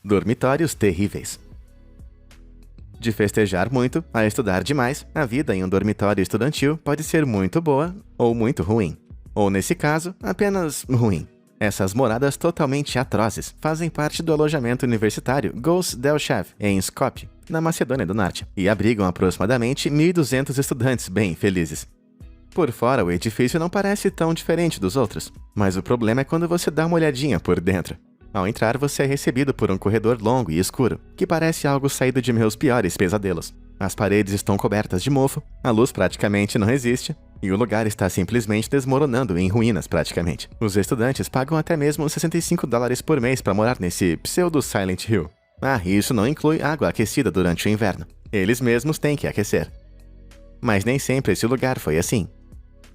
Dormitórios terríveis. De festejar muito a estudar demais, a vida em um dormitório estudantil pode ser muito boa ou muito ruim. Ou, nesse caso, apenas ruim. Essas moradas totalmente atrozes fazem parte do alojamento universitário Goz Delchev, em Skopje, na Macedônia do Norte, e abrigam aproximadamente 1.200 estudantes bem felizes. Por fora, o edifício não parece tão diferente dos outros, mas o problema é quando você dá uma olhadinha por dentro. Ao entrar, você é recebido por um corredor longo e escuro, que parece algo saído de meus piores pesadelos. As paredes estão cobertas de mofo, a luz praticamente não existe, e o lugar está simplesmente desmoronando em ruínas praticamente. Os estudantes pagam até mesmo $65 por mês para morar nesse pseudo-Silent Hill. Ah, e isso não inclui água aquecida durante o inverno. Eles mesmos têm que aquecer. Mas nem sempre esse lugar foi assim.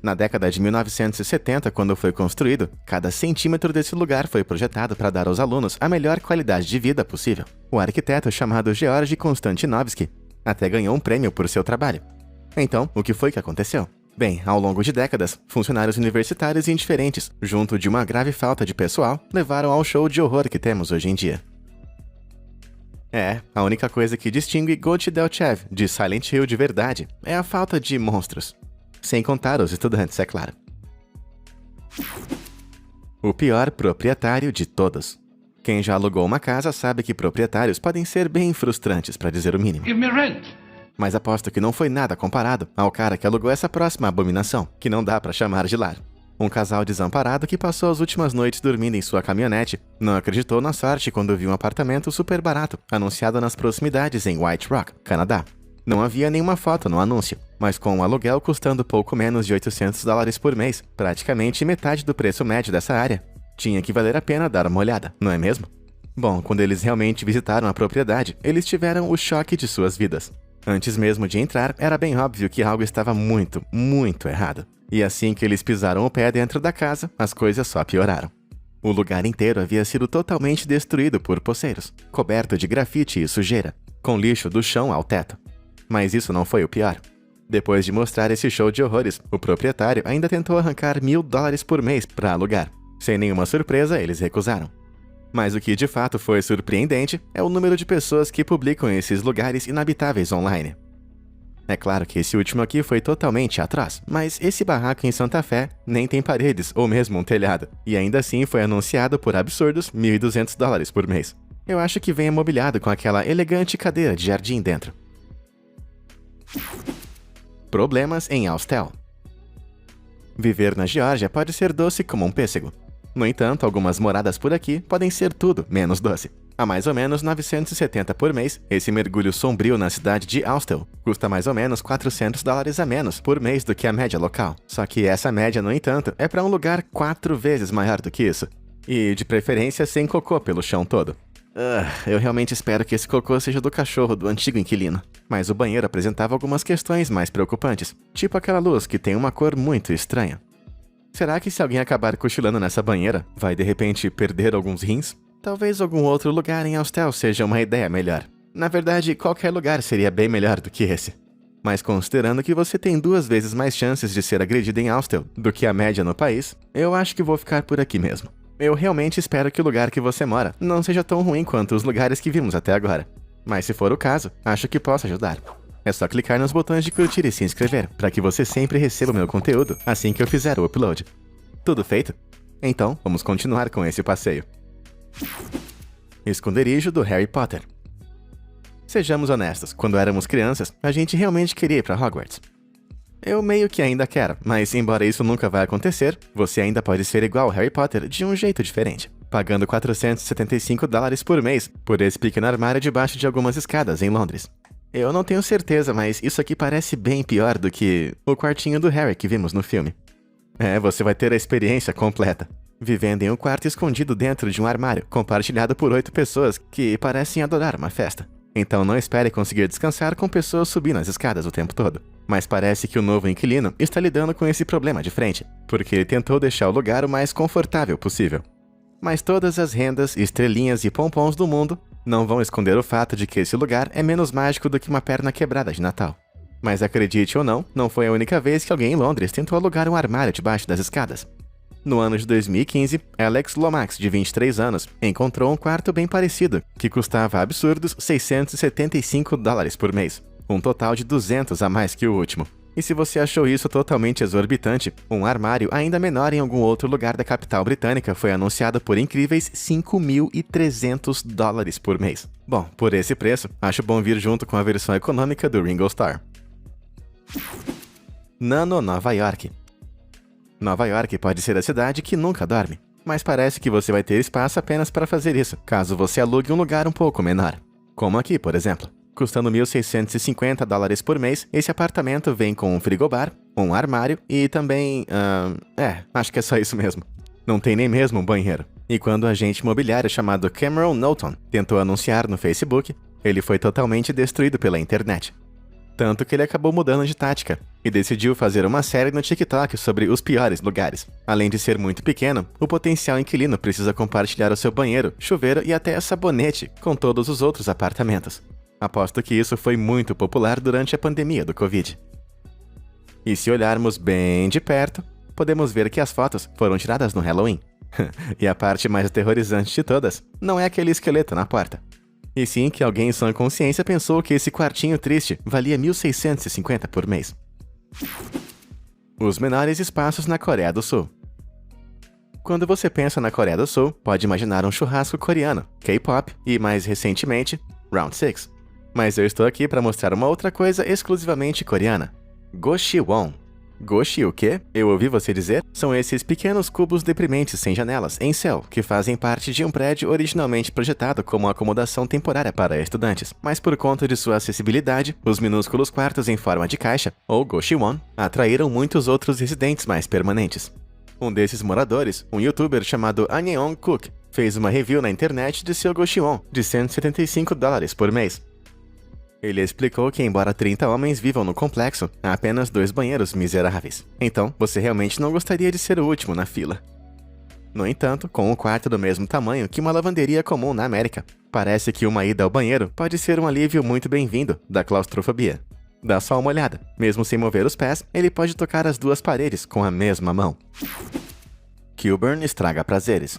Na década de 1970, quando foi construído, cada centímetro desse lugar foi projetado para dar aos alunos a melhor qualidade de vida possível. O arquiteto chamado Georgi Konstantinovsky até ganhou um prêmio por seu trabalho. Então, o que foi que aconteceu? Bem, ao longo de décadas, funcionários universitários indiferentes, junto de uma grave falta de pessoal, levaram ao show de horror que temos hoje em dia. A única coisa que distingue Goz Delchev de Silent Hill de verdade é a falta de monstros. Sem contar os estudantes, é claro. O pior proprietário de todos. Quem já alugou uma casa sabe que proprietários podem ser bem frustrantes, para dizer o mínimo. Give me rent. Mas aposto que não foi nada comparado ao cara que alugou essa próxima abominação, que não dá para chamar de lar. Um casal desamparado que passou as últimas noites dormindo em sua caminhonete não acreditou na sorte quando viu um apartamento super barato anunciado nas proximidades em White Rock, Canadá. Não havia nenhuma foto no anúncio, mas com o aluguel custando pouco menos de $800 por mês, praticamente metade do preço médio dessa área, tinha que valer a pena dar uma olhada, não é mesmo? Bom, quando eles realmente visitaram a propriedade, eles tiveram o choque de suas vidas. Antes mesmo de entrar, era bem óbvio que algo estava muito, muito errado. E assim que eles pisaram o pé dentro da casa, as coisas só pioraram. O lugar inteiro havia sido totalmente destruído por poceiros, coberto de grafite e sujeira, com lixo do chão ao teto. Mas isso não foi o pior. Depois de mostrar esse show de horrores, o proprietário ainda tentou arrancar $1.000 por mês para alugar. Sem nenhuma surpresa, eles recusaram. Mas o que de fato foi surpreendente é o número de pessoas que publicam esses lugares inabitáveis online. É claro que esse último aqui foi totalmente atroz, mas esse barraco em Santa Fé nem tem paredes ou mesmo um telhado, e ainda assim foi anunciado por absurdos $1.200 por mês. Eu acho que vem amobiliado com aquela elegante cadeira de jardim dentro. Problemas em Austell. Viver na Geórgia pode ser doce como um pêssego. No entanto, algumas moradas por aqui podem ser tudo menos doce. A mais ou menos $970 por mês, esse mergulho sombrio na cidade de Austell custa mais ou menos $400 a menos por mês do que a média local. Só que essa média, no entanto, é para um lugar 4 vezes maior do que isso. E, de preferência, sem cocô pelo chão todo. Eu realmente espero que esse cocô seja do cachorro do antigo inquilino. Mas o banheiro apresentava algumas questões mais preocupantes, tipo aquela luz que tem uma cor muito estranha. Será que se alguém acabar cochilando nessa banheira, vai de repente perder alguns rins? Talvez algum outro lugar em Austell seja uma ideia melhor. Na verdade, qualquer lugar seria bem melhor do que esse. Mas considerando que você tem 2 vezes mais chances de ser agredido em Austell do que a média no país, eu acho que vou ficar por aqui mesmo. Eu realmente espero que o lugar que você mora não seja tão ruim quanto os lugares que vimos até agora. Mas se for o caso, acho que posso ajudar. É só clicar nos botões de curtir e se inscrever, para que você sempre receba o meu conteúdo assim que eu fizer o upload. Tudo feito? Então, vamos continuar com esse passeio. Esconderijo do Harry Potter. Sejamos honestos, quando éramos crianças, a gente realmente queria ir para Hogwarts. Eu meio que ainda quero, mas embora isso nunca vai acontecer, você ainda pode ser igual ao Harry Potter de um jeito diferente, pagando $475 por mês por esse pequeno armário debaixo de algumas escadas em Londres. Eu não tenho certeza, mas isso aqui parece bem pior do que o quartinho do Harry que vimos no filme. Você vai ter a experiência completa, vivendo em um quarto escondido dentro de um armário, compartilhado por 8 pessoas que parecem adorar uma festa. Então não espere conseguir descansar com pessoas subindo as escadas o tempo todo. Mas parece que o novo inquilino está lidando com esse problema de frente, porque ele tentou deixar o lugar o mais confortável possível. Mas todas as rendas, estrelinhas e pompons do mundo não vão esconder o fato de que esse lugar é menos mágico do que uma perna quebrada de Natal. Mas acredite ou não, não foi a única vez que alguém em Londres tentou alugar um armário debaixo das escadas. No ano de 2015, Alex Lomax, de 23 anos, encontrou um quarto bem parecido, que custava absurdos $675 por mês, um total de 200 a mais que o último. E se você achou isso totalmente exorbitante, um armário ainda menor em algum outro lugar da capital britânica foi anunciado por incríveis $5.300 por mês. Bom, por esse preço, acho bom vir junto com a versão econômica do Ringo Starr. Nano Nova York. Nova York pode ser a cidade que nunca dorme, mas parece que você vai ter espaço apenas para fazer isso, caso você alugue um lugar um pouco menor. Como aqui, por exemplo. Custando $1.650 por mês, esse apartamento vem com um frigobar, um armário e também... acho que é só isso mesmo. Não tem nem mesmo um banheiro. E quando o agente imobiliário chamado Cameron Knowlton tentou anunciar no Facebook, ele foi totalmente destruído pela internet. Tanto que ele acabou mudando de tática e decidiu fazer uma série no TikTok sobre os piores lugares. Além de ser muito pequeno, o potencial inquilino precisa compartilhar o seu banheiro, chuveiro e até sabonete com todos os outros apartamentos. Aposto que isso foi muito popular durante a pandemia do Covid. E se olharmos bem de perto, podemos ver que as fotos foram tiradas no Halloween. E a parte mais aterrorizante de todas não é aquele esqueleto na porta. E sim que alguém em sã consciência pensou que esse quartinho triste valia $1.650 por mês. Os menores espaços na Coreia do Sul. Quando você pensa na Coreia do Sul, pode imaginar um churrasco coreano, K-pop e, mais recentemente, Round 6. Mas eu estou aqui para mostrar uma outra coisa exclusivamente coreana. Goshwon. Goshi o quê? Eu ouvi você dizer? São esses pequenos cubos deprimentes sem janelas, em céu, que fazem parte de um prédio originalmente projetado como acomodação temporária para estudantes. Mas por conta de sua acessibilidade, os minúsculos quartos em forma de caixa, ou Goshwon, atraíram muitos outros residentes mais permanentes. Um desses moradores, um youtuber chamado Aneon Cook, fez uma review na internet de seu Goshwon, de $175 por mês. Ele explicou que, embora 30 homens vivam no complexo, há apenas 2 banheiros miseráveis. Então, você realmente não gostaria de ser o último na fila. No entanto, com um quarto do mesmo tamanho que uma lavanderia comum na América, parece que uma ida ao banheiro pode ser um alívio muito bem-vindo da claustrofobia. Dá só uma olhada. Mesmo sem mover os pés, ele pode tocar as 2 paredes com a mesma mão. Kilburn estraga prazeres.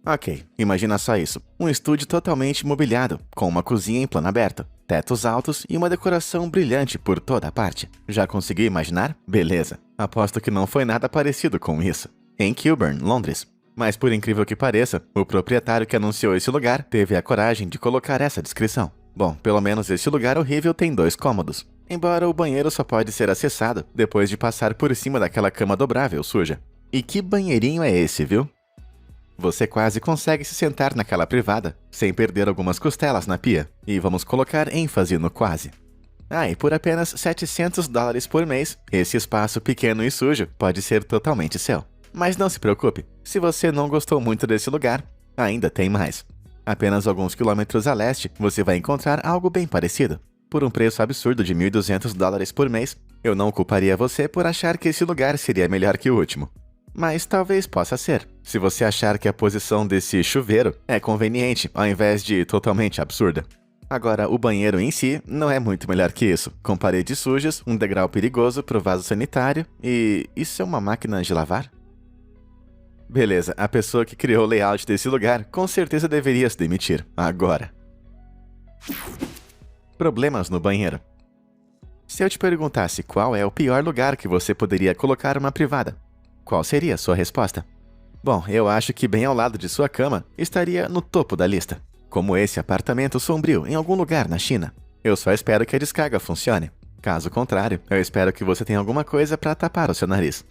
Ok, imagina só isso. Um estúdio totalmente mobiliado, com uma cozinha em plano aberto, tetos altos e uma decoração brilhante por toda a parte. Já conseguiu imaginar? Beleza. Aposto que não foi nada parecido com isso. Em Kilburn, Londres. Mas por incrível que pareça, o proprietário que anunciou esse lugar teve a coragem de colocar essa descrição. Bom, pelo menos esse lugar horrível tem 2 cômodos. Embora o banheiro só pode ser acessado depois de passar por cima daquela cama dobrável suja. E que banheirinho é esse, viu? Você quase consegue se sentar naquela privada, sem perder algumas costelas na pia. E vamos colocar ênfase no quase. E por apenas $700 por mês, esse espaço pequeno e sujo pode ser totalmente seu. Mas não se preocupe, se você não gostou muito desse lugar, ainda tem mais. Apenas alguns quilômetros a leste, você vai encontrar algo bem parecido. Por um preço absurdo de $1.200 por mês, eu não culparia você por achar que esse lugar seria melhor que o último. Mas talvez possa ser, se você achar que a posição desse chuveiro é conveniente ao invés de totalmente absurda. Agora, o banheiro em si não é muito melhor que isso, com paredes sujas, um degrau perigoso pro vaso sanitário e... isso é uma máquina de lavar? Beleza, a pessoa que criou o layout desse lugar com certeza deveria se demitir, agora. Problemas no banheiro. Se eu te perguntasse qual é o pior lugar que você poderia colocar uma privada, qual seria a sua resposta? Bom, eu acho que bem ao lado de sua cama estaria no topo da lista, como esse apartamento sombrio em algum lugar na China. Eu só espero que a descarga funcione. Caso contrário, eu espero que você tenha alguma coisa para tapar o seu nariz.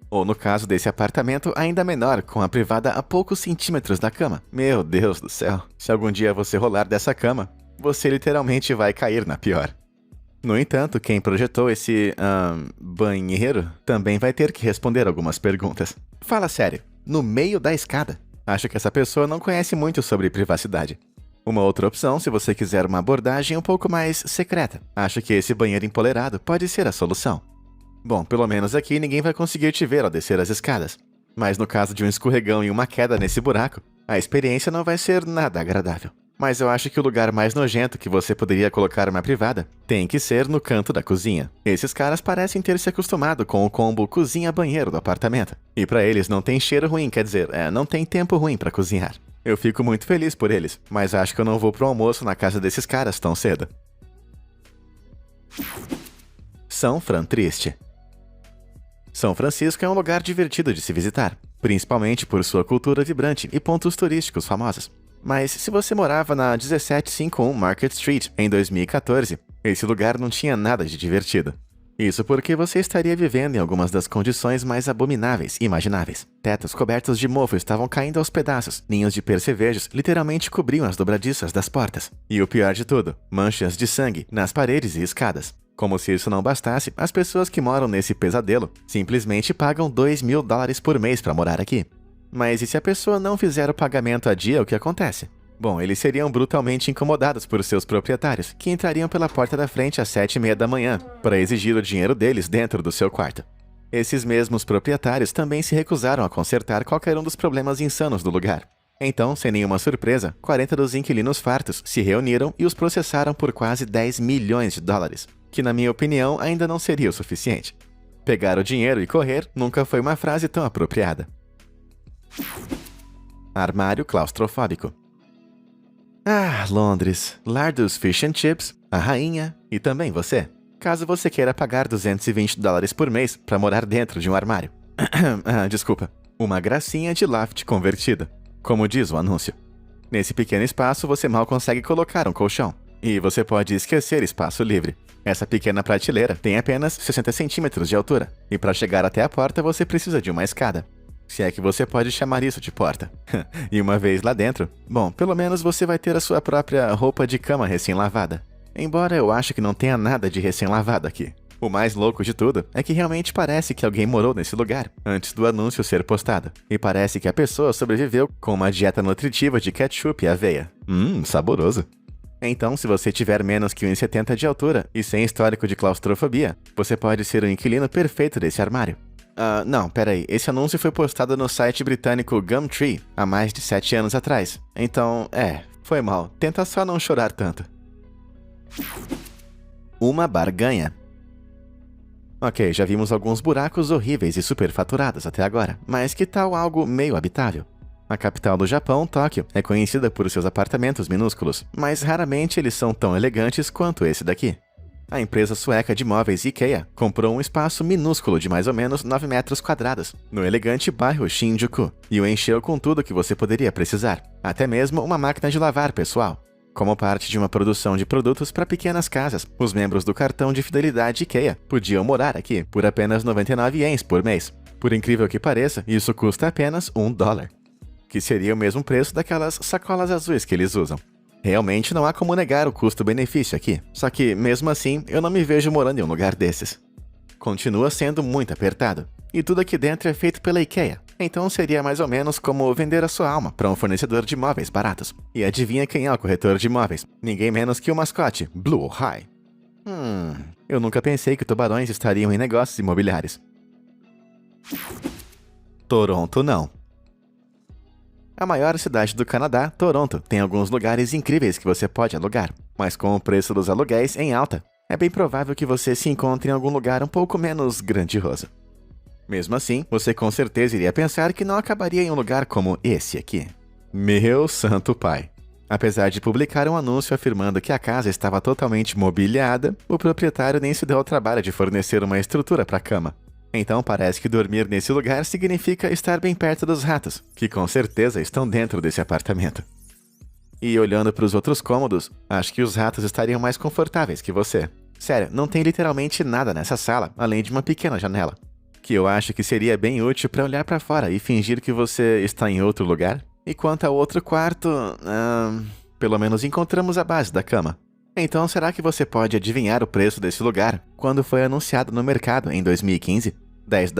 Ou no caso desse apartamento ainda menor, com a privada a poucos centímetros da cama. Meu Deus do céu, se algum dia você rolar dessa cama, você literalmente vai cair na pior. No entanto, quem projetou esse, banheiro também vai ter que responder algumas perguntas. Fala sério, no meio da escada? Acho que essa pessoa não conhece muito sobre privacidade. Uma outra opção, se você quiser uma abordagem um pouco mais secreta. Acho que esse banheiro empoleirado pode ser a solução. Bom, pelo menos aqui ninguém vai conseguir te ver ao descer as escadas. Mas no caso de um escorregão e uma queda nesse buraco, a experiência não vai ser nada agradável. Mas eu acho que o lugar mais nojento que você poderia colocar uma privada tem que ser no canto da cozinha. Esses caras parecem ter se acostumado com o combo cozinha-banheiro do apartamento. E pra eles não tem cheiro ruim, quer dizer, não tem tempo ruim pra cozinhar. Eu fico muito feliz por eles, mas acho que eu não vou pro almoço na casa desses caras tão cedo. São Fran triste. São Francisco é um lugar divertido de se visitar, principalmente por sua cultura vibrante e pontos turísticos famosos. Mas se você morava na 1751 Market Street em 2014, esse lugar não tinha nada de divertido. Isso porque você estaria vivendo em algumas das condições mais abomináveis imagináveis. Tetos cobertos de mofo estavam caindo aos pedaços, ninhos de percevejos literalmente cobriam as dobradiças das portas. E o pior de tudo, manchas de sangue nas paredes e escadas. Como se isso não bastasse, as pessoas que moram nesse pesadelo simplesmente pagam $2.000 por mês para morar aqui. Mas e se a pessoa não fizer o pagamento a dia, o que acontece? Bom, eles seriam brutalmente incomodados por seus proprietários, que entrariam pela porta da frente às 7h30 da manhã, para exigir o dinheiro deles dentro do seu quarto. Esses mesmos proprietários também se recusaram a consertar qualquer um dos problemas insanos do lugar. Então, sem nenhuma surpresa, 40 dos inquilinos fartos se reuniram e os processaram por quase $10 milhões, que na minha opinião ainda não seria o suficiente. Pegar o dinheiro e correr nunca foi uma frase tão apropriada. Armário claustrofóbico. Ah, Londres, lar dos fish and chips, a rainha e também você. Caso você queira pagar $220 por mês para morar dentro de um armário. Desculpa, uma gracinha de loft convertida, como diz o anúncio. Nesse pequeno espaço você mal consegue colocar um colchão. E você pode esquecer espaço livre. Essa pequena prateleira tem apenas 60 centímetros de altura. E para chegar até a porta você precisa de uma escada. Se é que você pode chamar isso de porta. E uma vez lá dentro, bom, pelo menos você vai ter a sua própria roupa de cama recém-lavada. Embora eu ache que não tenha nada de recém-lavado aqui. O mais louco de tudo é que realmente parece que alguém morou nesse lugar antes do anúncio ser postado. E parece que a pessoa sobreviveu com uma dieta nutritiva de ketchup e aveia. Saboroso. Então, se você tiver menos que 1,70 de altura e sem histórico de claustrofobia, você pode ser o inquilino perfeito desse armário. Não, peraí. Esse anúncio foi postado no site britânico Gumtree há mais de 7 anos atrás. Então, foi mal. Tenta só não chorar tanto. Uma barganha. Ok, já vimos alguns buracos horríveis e superfaturados até agora, mas que tal algo meio habitável? A capital do Japão, Tóquio, é conhecida por seus apartamentos minúsculos, mas raramente eles são tão elegantes quanto esse daqui. A empresa sueca de móveis IKEA comprou um espaço minúsculo de mais ou menos 9 metros quadrados, no elegante bairro Shinjuku, e o encheu com tudo que você poderia precisar, até mesmo uma máquina de lavar pessoal. Como parte de uma produção de produtos para pequenas casas, os membros do cartão de fidelidade IKEA podiam morar aqui por apenas 99 ienes por mês. Por incrível que pareça, isso custa apenas $1, que seria o mesmo preço daquelas sacolas azuis que eles usam. Realmente não há como negar o custo-benefício aqui, só que, mesmo assim, eu não me vejo morando em um lugar desses. Continua sendo muito apertado, e tudo aqui dentro é feito pela IKEA, então seria mais ou menos como vender a sua alma para um fornecedor de móveis baratos. E adivinha quem é o corretor de móveis? Ninguém menos que o mascote, Blue High. Eu nunca pensei que tubarões estariam em negócios imobiliários. Toronto não. A maior cidade do Canadá, Toronto, tem alguns lugares incríveis que você pode alugar, mas com o preço dos aluguéis em alta, é bem provável que você se encontre em algum lugar um pouco menos grandioso. Mesmo assim, você com certeza iria pensar que não acabaria em um lugar como esse aqui. Meu santo pai! Apesar de publicar um anúncio afirmando que a casa estava totalmente mobiliada, o proprietário nem se deu ao trabalho de fornecer uma estrutura para a cama. Então parece que dormir nesse lugar significa estar bem perto dos ratos, que com certeza estão dentro desse apartamento. E olhando para os outros cômodos, acho que os ratos estariam mais confortáveis que você. Sério, não tem literalmente nada nessa sala, além de uma pequena janela, que eu acho que seria bem útil para olhar para fora e fingir que você está em outro lugar. E quanto ao outro quarto, pelo menos encontramos a base da cama. Então será que você pode adivinhar o preço desse lugar quando foi anunciado no mercado em 2015? $10?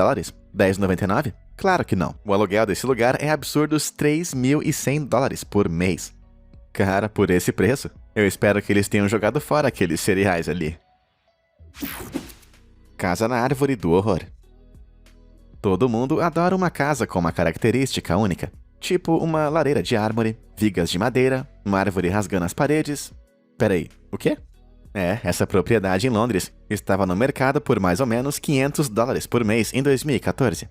$10,99? Claro que não. O aluguel desse lugar é absurdos $3.100 por mês. Cara, por esse preço, eu espero que eles tenham jogado fora aqueles cereais ali. Casa na árvore do horror. Todo mundo adora uma casa com uma característica única. tipo uma lareira de árvore, vigas de madeira, uma árvore rasgando as paredes. Peraí, o quê? Essa propriedade em Londres estava no mercado por mais ou menos $500 por mês em 2014.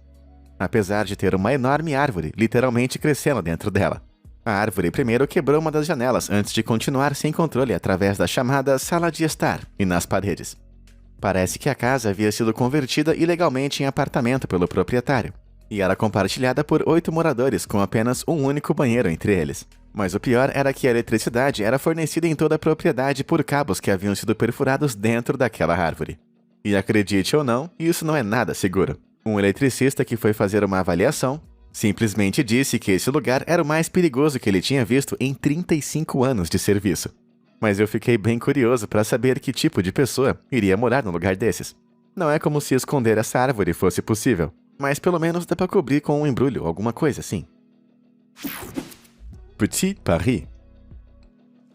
Apesar de ter uma enorme árvore literalmente crescendo dentro dela. A árvore primeiro quebrou uma das janelas antes de continuar sem controle através da chamada sala de estar e nas paredes. Parece que a casa havia sido convertida ilegalmente em apartamento pelo proprietário, e era compartilhada por 8 moradores com apenas um único banheiro entre eles. Mas o pior era que a eletricidade era fornecida em toda a propriedade por cabos que haviam sido perfurados dentro daquela árvore. E acredite ou não, isso não é nada seguro. Um eletricista que foi fazer uma avaliação simplesmente disse que esse lugar era o mais perigoso que ele tinha visto em 35 anos de serviço. Mas eu fiquei bem curioso para saber que tipo de pessoa iria morar num lugar desses. Não é como se esconder essa árvore fosse possível, mas pelo menos dá para cobrir com um embrulho, alguma coisa assim. Petit Paris.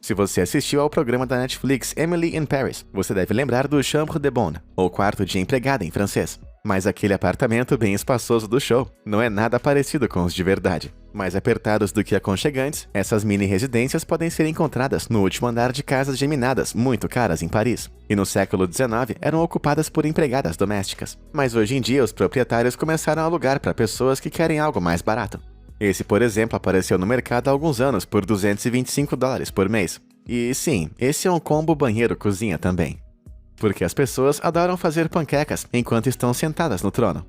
Se você assistiu ao programa da Netflix Emily in Paris, você deve lembrar do Chambre de Bonne, ou quarto de empregada em francês. Mas aquele apartamento bem espaçoso do show não é nada parecido com os de verdade. Mais apertados do que aconchegantes, essas mini-residências podem ser encontradas no último andar de casas geminadas muito caras em Paris. E no século XIX eram ocupadas por empregadas domésticas. Mas hoje em dia os proprietários começaram a alugar para pessoas que querem algo mais barato. Esse, por exemplo, apareceu no mercado há alguns anos por $225 por mês. E sim, esse é um combo banheiro-cozinha também. Porque as pessoas adoram fazer panquecas enquanto estão sentadas no trono.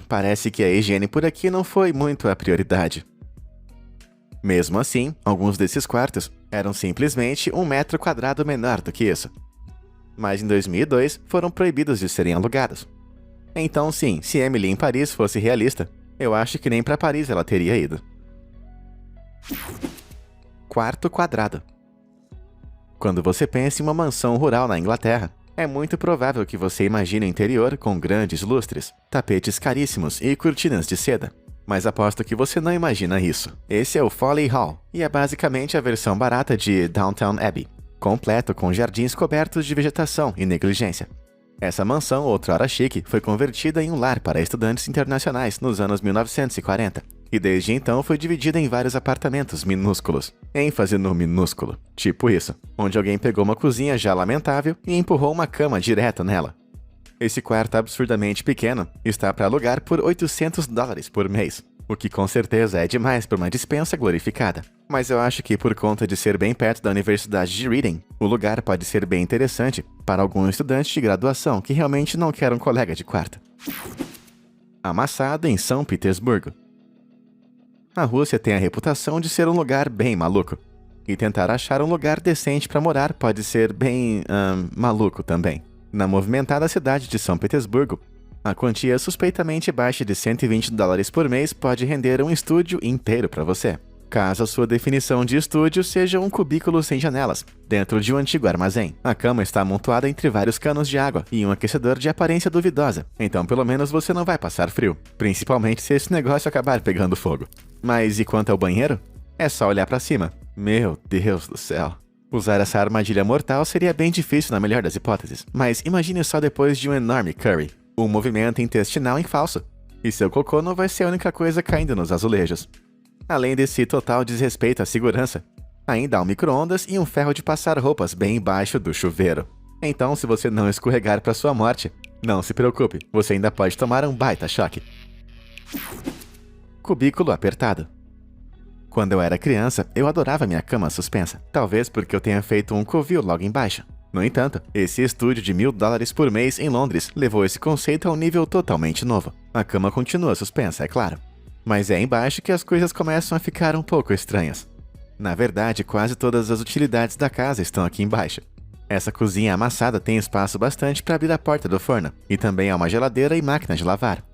Parece que a higiene por aqui não foi muito a prioridade. Mesmo assim, alguns desses quartos eram simplesmente 1 metro quadrado menor do que isso. Mas em 2002 foram proibidos de serem alugados. Então sim, se Emily em Paris fosse realista, eu acho que nem para Paris ela teria ido. Quarto quadrado. Quando você pensa em uma mansão rural na Inglaterra, é muito provável que você imagine o interior com grandes lustres, tapetes caríssimos e cortinas de seda. Mas aposto que você não imagina isso. Esse é o Folly Hall, e é basicamente a versão barata de Downton Abbey, completo com jardins cobertos de vegetação e negligência. Essa mansão, outrora chique, foi convertida em um lar para estudantes internacionais nos anos 1940, e desde então foi dividida em vários apartamentos minúsculos. ênfase no minúsculo, tipo isso, onde alguém pegou uma cozinha já lamentável e empurrou uma cama direto nela. Esse quarto absurdamente pequeno está para alugar por $800 por mês, o que com certeza é demais para uma dispensa glorificada. Mas eu acho que por conta de ser bem perto da Universidade de Reading, o lugar pode ser bem interessante para algum estudante de graduação que realmente não quer um colega de quarto. Amassado em São Petersburgo. A Rússia tem a reputação de ser um lugar bem maluco, e tentar achar um lugar decente para morar pode ser bem, maluco também. Na movimentada cidade de São Petersburgo, a quantia suspeitamente baixa de $120 por mês pode render um estúdio inteiro para você, caso a sua definição de estúdio seja um cubículo sem janelas, dentro de um antigo armazém. A cama está amontoada entre vários canos de água e um aquecedor de aparência duvidosa, então pelo menos você não vai passar frio, principalmente se esse negócio acabar pegando fogo. Mas e quanto ao banheiro? É só olhar para cima. Meu Deus do céu. Usar essa armadilha mortal seria bem difícil na melhor das hipóteses, mas imagine só depois de um enorme curry, um movimento intestinal em falso, e seu cocô não vai ser a única coisa caindo nos azulejos. Além desse total desrespeito à segurança, ainda há um micro-ondas e um ferro de passar roupas bem embaixo do chuveiro. Então, se você não escorregar para sua morte, não se preocupe, você ainda pode tomar um baita choque. Cubículo apertado. Quando eu era criança, eu adorava minha cama suspensa, talvez porque eu tenha feito um covil logo embaixo. No entanto, esse estúdio de $1.000 por mês em Londres levou esse conceito a um nível totalmente novo. A cama continua suspensa, é claro. Mas é embaixo que as coisas começam a ficar um pouco estranhas. Na verdade, quase todas as utilidades da casa estão aqui embaixo. Essa cozinha amassada tem espaço bastante para abrir a porta do forno, e também há uma geladeira e máquina de lavar.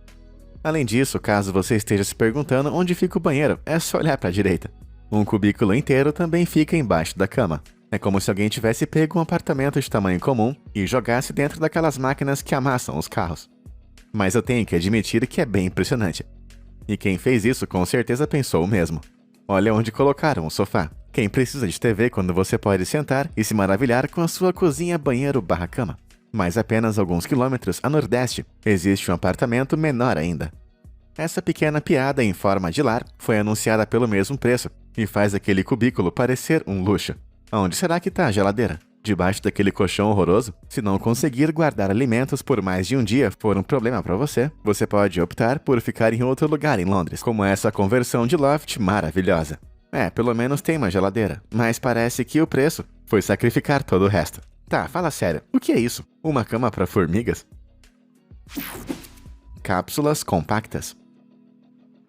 Além disso, caso você esteja se perguntando onde fica o banheiro, é só olhar para a direita. Um cubículo inteiro também fica embaixo da cama. É como se alguém tivesse pego um apartamento de tamanho comum e jogasse dentro daquelas máquinas que amassam os carros. Mas eu tenho que admitir que é bem impressionante. E quem fez isso com certeza pensou o mesmo. Olha onde colocaram o sofá. Quem precisa de TV quando você pode sentar e se maravilhar com a sua cozinha, banheiro / cama? Mas apenas alguns quilômetros a nordeste existe um apartamento menor ainda. Essa pequena piada em forma de lar foi anunciada pelo mesmo preço e faz aquele cubículo parecer um luxo. Onde será que tá a geladeira? Debaixo daquele colchão horroroso? Se não conseguir guardar alimentos por mais de um dia for um problema para você, você pode optar por ficar em outro lugar em Londres, como essa conversão de loft maravilhosa. Pelo menos tem uma geladeira, mas parece que o preço foi sacrificar todo o resto. Tá, fala sério, o que é isso? Uma cama para formigas? Cápsulas compactas.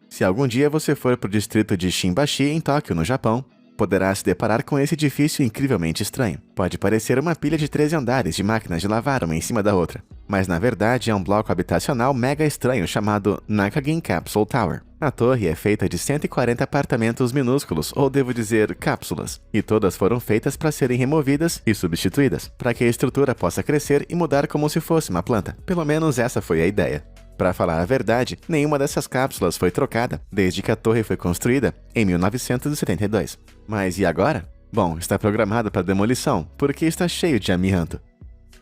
Se algum dia você for para o distrito de Shimbashi, em Tóquio, no Japão, poderá se deparar com esse edifício incrivelmente estranho. Pode parecer uma pilha de 13 andares de máquinas de lavar uma em cima da outra, mas na verdade é um bloco habitacional mega estranho chamado Nakagin Capsule Tower. A torre é feita de 140 apartamentos minúsculos, ou devo dizer, cápsulas, e todas foram feitas para serem removidas e substituídas, para que a estrutura possa crescer e mudar como se fosse uma planta. Pelo menos essa foi a ideia. Para falar a verdade, nenhuma dessas cápsulas foi trocada desde que a torre foi construída em 1972. Mas e agora? Bom, está programado para demolição, porque está cheio de amianto.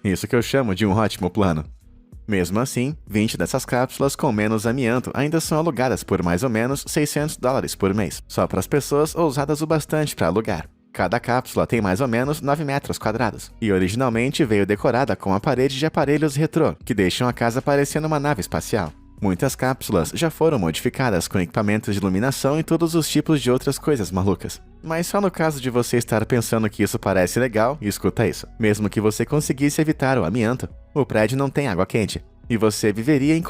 Isso que eu chamo de um ótimo plano. Mesmo assim, 20 dessas cápsulas com menos amianto ainda são alugadas por mais ou menos $600 por mês, só para as pessoas ousadas o bastante para alugar. Cada cápsula tem mais ou menos 9 metros quadrados, e originalmente veio decorada com a parede de aparelhos retrô, que deixam a casa parecendo uma nave espacial. Muitas cápsulas já foram modificadas com equipamentos de iluminação e todos os tipos de outras coisas malucas. Mas só no caso de você estar pensando que isso parece legal, escuta isso. Mesmo que você conseguisse evitar o amianto, o prédio não tem água quente, e você viveria em